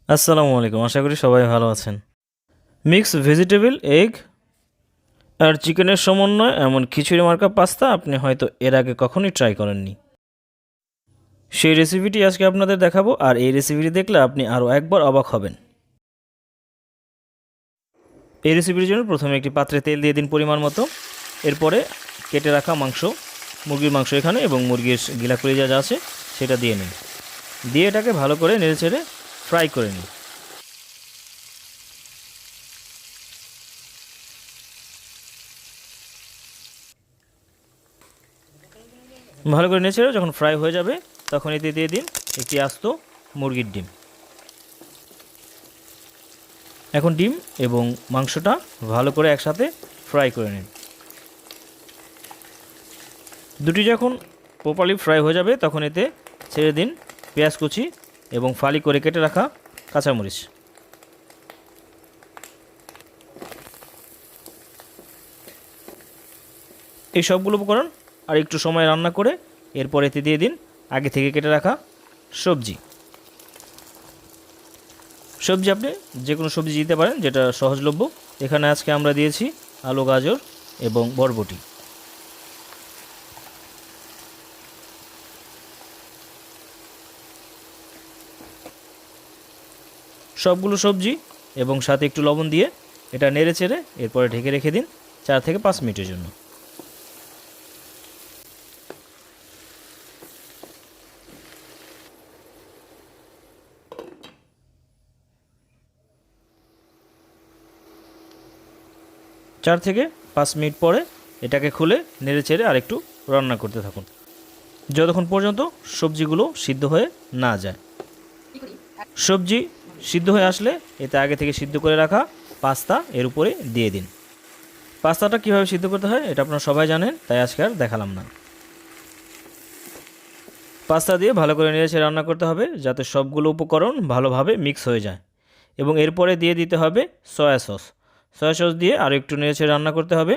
আসসালামু আলাইকুম, আশা করি সবাই ভালো আছেন। মিক্স ভেজিটেবল, এগ আর চিকেনের সমন্বয় এমন খিচুড়ি মার্কা পাস্তা আপনি হয়তো এর আগে কখনোই ট্রাই করেননি। সেই রেসিপিটি আজকে আপনাদের দেখাবো, আর এই রেসিপিটি দেখলে আপনি আরও একবার অবাক হবেন। এই রেসিপির জন্য প্রথমে একটি পাত্রে তেল দিয়ে দিন পরিমাণ মতো। এরপরে কেটে রাখা মাংস, মুরগির মাংস এখানে, এবং মুরগির গিলা কলিজা যা আছে সেটা দিয়ে নিন। দিয়ে এটাকে ভালো করে নেড়েচেড়ে ফ্রাই করে নিন। ভালো করে নেড়ে যখন ফ্রাই হয়ে যাবে তখন এতে দিয়ে দিন একটি আস্ত মুরগির ডিম। এখন ডিম এবং মাংসটা ভালো করে একসাথে ফ্রাই করে নিন। দুটি যখন প্রপারলি ফ্রাই হয়ে যাবে তখন এতে ছেড়ে দিন পেঁয়াজ কুচি এবং ফালি করে কেটে রাখা কাঁচামরিচ। এই সবগুলো উপকরণ আর একটু সময় রান্না করে এরপর এতে দিয়ে দিন আগে থেকে কেটে রাখা সবজি। সবজি আপনি যে কোনো সবজি দিতে পারেন যেটা সহজলভ্য। এখানে আজকে আমরা দিয়েছি আলু, গাজর এবং বরবটি। সবগুলো সবজি এবং সাথে একটু লবণ দিয়ে এটা নেড়ে চেড়ে এরপরে ঢেকে রেখে দিন 4 থেকে 5 মিনিটের জন্য। চার থেকে 5 মিনিট পরে এটাকে খুলে নেড়ে চেড়ে আরেকটু রান্না করতে থাকুন যতক্ষণ পর্যন্ত সবজিগুলো সিদ্ধ হয়ে না যায়। সবজি সিদ্ধ হয়ে আসলে এতে আগে থেকে সিদ্ধ করে রাখা পাস্তা এর উপরে দিয়ে দিন। পাস্তাটা কীভাবে সিদ্ধ করতে হয় এটা আপনারা সবাই জানেন, তাই আজকে আর দেখালাম না। পাস্তা দিয়ে ভালো করে নেড়েচেড়ে রান্না করতে হবে যাতে সবগুলো উপকরণ ভালোভাবে মিক্স হয়ে যায়, এবং এরপরে দিয়ে দিতে হবে সয়া সস। সয়া সস দিয়ে আরও একটু নেড়েচেড়ে রান্না করতে হবে।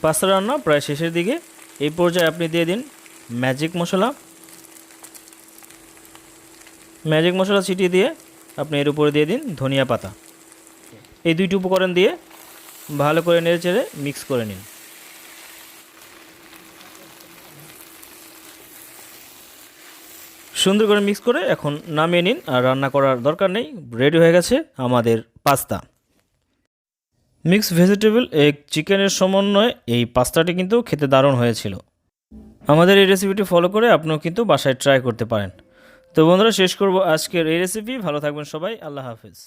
পাস্তা রান্না প্রায় শেষের দিকে। এই পর্যায়ে আপনি দিয়ে দিন ম্যাজিক মশলা। ম্যাজিক মশলা ছিটিয়ে দিয়ে আপনি এর উপরে দিয়ে দিন ধনিয়া পাতা। এই দুইটি উপকরণ দিয়ে ভালো করে নেড়েচেড়ে মিক্স করে নিন। সুন্দর করে মিক্স করে এখন নামিয়ে নিন, আর রান্না করার দরকার নেই। রেডি হয়ে গেছে আমাদের পাস্তা। মিক্স ভেজিটেবল এগ চিকেনের সমন্বয়ে এই পাস্তাটি কিন্তু খেতে দারুণ হয়েছিল। আমাদের এই রেসিপিটি ফলো করে আপনিও কিন্তু বাসায় ট্রাই করতে পারেন। তো বন্ধুরা, শেষ করব আজকের এই রেসিপি। ভালো থাকবেন সবাই, আল্লাহ হাফেজ।